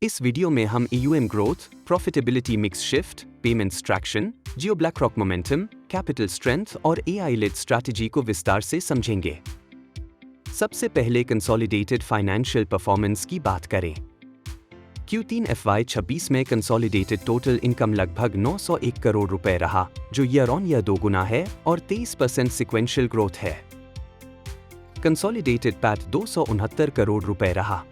इस वीडियो में हम AUM growth, profitability mix shift, payments traction, Jio BlackRock momentum, capital strength और AI लेड स्ट्रैटेजी को विस्तार से समझेंगे। सबसे पहले कंसोलिडेटेड फाइनेंशियल परफॉर्मेंस की बात करें। Q3 FY26 में कंसोलिडेटेड टोटल इनकम लगभग 901 करोड़ रुपए रहा, जो ईयर ऑन ईयर दोगुना है और 23% सिक्वेंशियल ग्रोथ है। कंसोलिडेटेड पैट 269 करोड़ रुपए रहा।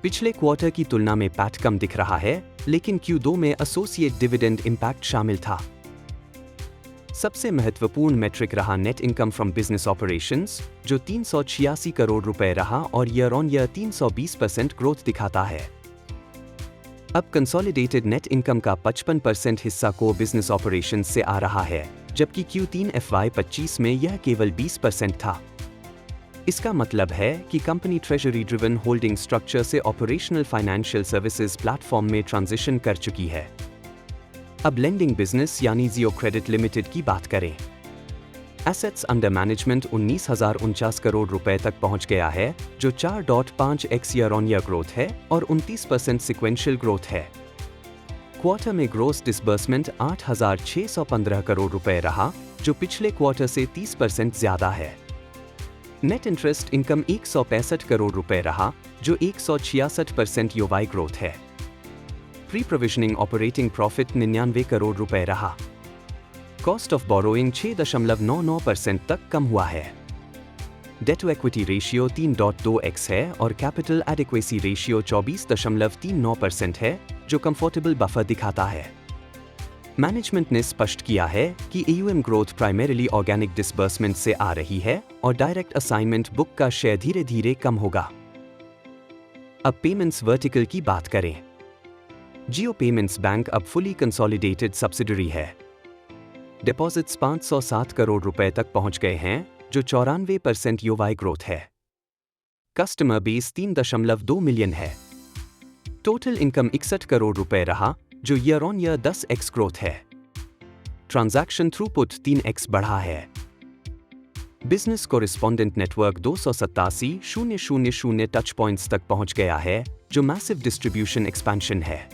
पिछले क्वार्टर की तुलना में पैट कम दिख रहा है, लेकिन Q2 में एसोसिएट डिविडेंड इंपैक्ट शामिल था। सबसे महत्वपूर्ण मेट्रिक रहा net income from business operations, जो 386 करोड़ रुपए रहा और ईयर ऑन ईयर 320% ग्रोथ दिखाता है। अब कंसोलिडेटेड नेट इनकम का 55% हिस्सा को बिजनेस ऑपरेशंस से आ रहा है, जबकि Q3 FY25 में यह केवल 20% था। इसका मतलब है कि company treasury driven holding structure से ऑपरेशनल फाइनेंशियल सर्विसेज प्लेटफॉर्म में ट्रांजिशन कर चुकी है। अब लेंडिंग बिजनेस यानी जियो क्रेडिट लिमिटेड की बात करें। एसेट्स अंडर मैनेजमेंट 19,049 करोड़ रुपए तक पहुंच गया है, जो 4.5x year on year growth है और 29% सिक्वेंशियल ग्रोथ है। क्वार्टर में ग्रोस डिसबर्समेंट 8,615 करोड़ रुपए रहा, जो पिछले क्वार्टर से 30% ज्यादा है। नेट इंटरेस्ट इनकम 165 करोड़ रुपए रहा, जो 166% YoY ग्रोथ है। Pre provisioning operating profit 99 crore रुपए रहा। कॉस्ट ऑफ बोरोइंग 6.99% तक कम हुआ है। Date to equity ratio 3.2x है और कैपिटल एडिक्वेसी रेशियो 24.39% है, जो कंफर्टेबल बफर दिखाता है। मैनेजमेंट ने स्पष्ट किया है कि AUM growth primarily organic disbursement से आ रही है और डायरेक्ट असाइनमेंट बुक का शेयर धीरे धीरे कम होगा। अब पेमेंट्स वर्टिकल की बात करें। जियो पेमेंट्स बैंक अब फुली कंसोलिडेटेड सब्सिडरी है। डिपॉजिट्स 507 करोड़ रुपए तक पहुंच गए हैं, जो 94% YoY ग्रोथ है। कस्टमर बेस 3.2 मिलियन है। टोटल इनकम 61 करोड़ रुपए रहा, जो year on year 10x growth है। ट्रांजैक्शन थ्रूपुट 3x बढ़ा है। बिजनेस कोरिस्पोंडेंट नेटवर्क 287,000 टच पॉइंट्स तक पहुंच गया है, जो मैसिव डिस्ट्रीब्यूशन एक्सपेंशन है।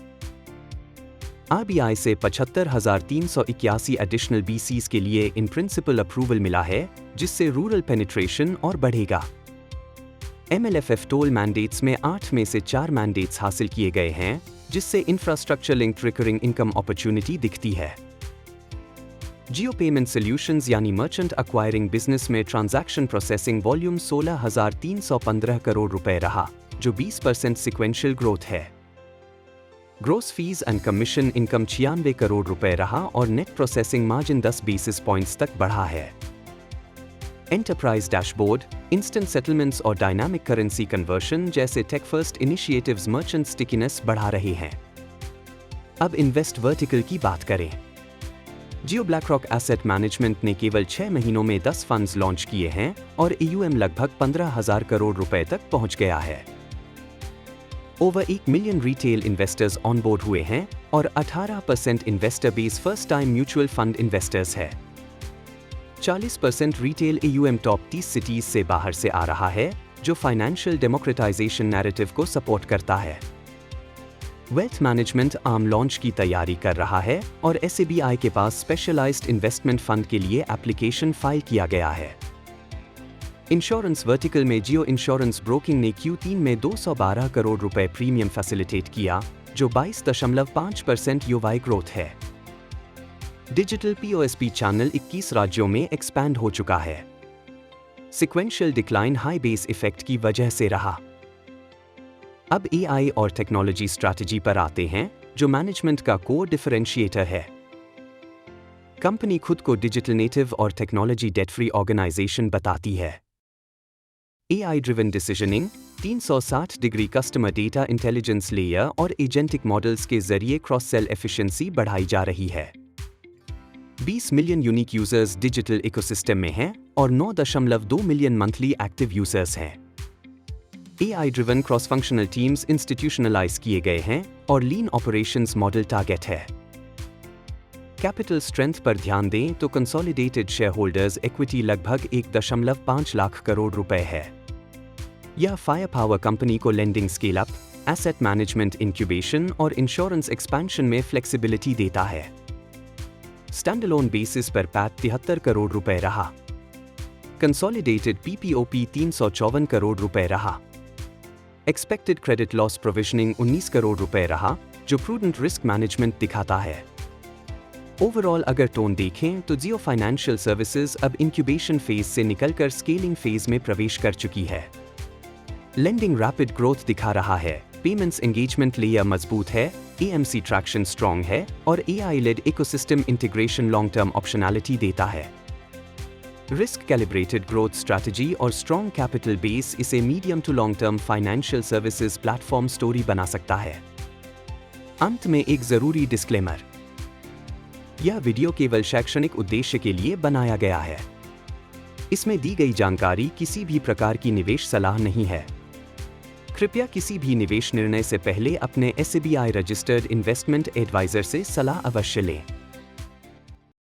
RBI से 75,381 एडिशनल BCs के लिए इन प्रिंसिपल अप्रूवल मिला है, जिससे रूरल पेनिट्रेशन और बढ़ेगा। MLFF टोल मैंडेट्स में 8 में से 4 मैंडेट्स हासिल किए गए हैं, जिससे infrastructure linked recurring income opportunity दिखती है। जियो पेमेंट सॉल्यूशंस यानी मर्चेंट एक्वायरिंग बिजनेस में ट्रांजैक्शन प्रोसेसिंग वॉल्यूम 16,315 करोड़ रुपए रहा, जो 20% सिक्वेंशियल ग्रोथ है। Gross fees and commission income 96 crore रुपए रहा और net processing margin 10 basis points तक बढ़ा है। एंटरप्राइज डैशबोर्ड, इंस्टेंट सेटलमेंट्स और डायनामिक करेंसी कन्वर्शन जैसे tech first initiatives merchant stickiness बढ़ा रहे हैं। अब इन्वेस्ट वर्टिकल की बात करें। जियो ब्लैकरॉक एसेट मैनेजमेंट ने केवल 6 महीनों में 10 फंड्स लॉन्च किए हैं और AUM लगभग 15,000 करोड़ रुपए तक पहुंच गया है। Over 1 million retail investors onboard हुए हैं और 18% investor base first time mutual fund investors है। 40% रिटेल AUM टॉप 30 सिटीज से बाहर से आ रहा है, जो फाइनेंशियल डेमोक्रेटाइजेशन नैरेटिव को सपोर्ट करता है। वेल्थ मैनेजमेंट आर्म लॉन्च की तैयारी कर रहा है और SABI के पास स्पेशलाइज्ड इन्वेस्टमेंट फंड के लिए एप्लीकेशन फाइल किया गया है। इंश्योरेंस वर्टिकल में जियो इंश्योरेंस ब्रोकिंग ने Q3 में 212 करोड़ रुपए प्रीमियम फैसिलिटेट किया, जो 22.5% YoY ग्रोथ है। डिजिटल POSP चैनल 21 राज्यों में एक्सपैंड हो चुका है। Sequential decline high base effect की वजह से रहा। अब AI और टेक्नोलॉजी स्ट्रैटेजी पर आते हैं, जो मैनेजमेंट का कोर डिफरेंशिएटर है। कंपनी खुद को डिजिटल नेटिव और टेक्नोलॉजी डेट फ्री ऑर्गेनाइजेशन बताती है। AI driven decisioning, 360 degree customer data intelligence layer और एजेंटिक मॉडल्स के जरिए क्रॉस सेल एफिशिएंसी बढ़ाई जा रही है। 20 million unique users digital ecosystem में हैं और 9.2 मिलियन मंथली एक्टिव यूजर्स हैं। AI driven cross functional teams institutionalise किए गए हैं और लीन ऑपरेशंस मॉडल टारगेट है। कैपिटल स्ट्रेंथ पर ध्यान दें तो कंसोलिडेटेड शेयर होल्डर्स इक्विटी लगभग 1.5 लाख करोड़ रुपए है। यह फायर पावर कंपनी को lending scale up, asset management incubation और इंश्योरेंस एक्सपेंशन में फ्लेक्सिबिलिटी देता है। स्टैंडअलोन बेसिस पर पैट 73 करोड़ रुपए रहा। कंसोलिडेटेड पीपीओपी 354 करोड़ रुपए रहा। Expected credit loss provisioning 19 crore रुपए रहा, जो प्रूडेंट रिस्क मैनेजमेंट दिखाता है। ओवरऑल अगर टोन देखें तो जियो फाइनेंशियल सर्विसेज अब इंक्यूबेशन फेज से निकलकर स्केलिंग फेज में प्रवेश कर चुकी है। लेंडिंग रैपिड ग्रोथ दिखा रहा है, पेमेंट्स एंगेजमेंट लेयर मजबूत है, एएमसी ट्रैक्शन स्ट्रॉन्ग है और AI led ecosystem integration long term optionality देता है। रिस्क कैलिब्रेटेड ग्रोथ स्ट्रैटेजी और स्ट्रॉन्ग कैपिटल बेस इसे medium to long term financial services platform story बना सकता है। अंत में एक जरूरी डिस्क्लेमर, यह वीडियो केवल शैक्षणिक उद्देश्य के लिए बनाया गया है। इसमें दी गई जानकारी किसी भी प्रकार की निवेश सलाह नहीं है। कृपया किसी भी निवेश निर्णय से पहले अपने SBI रजिस्टर्ड इन्वेस्टमेंट एडवाइजर से सलाह अवश्य लें।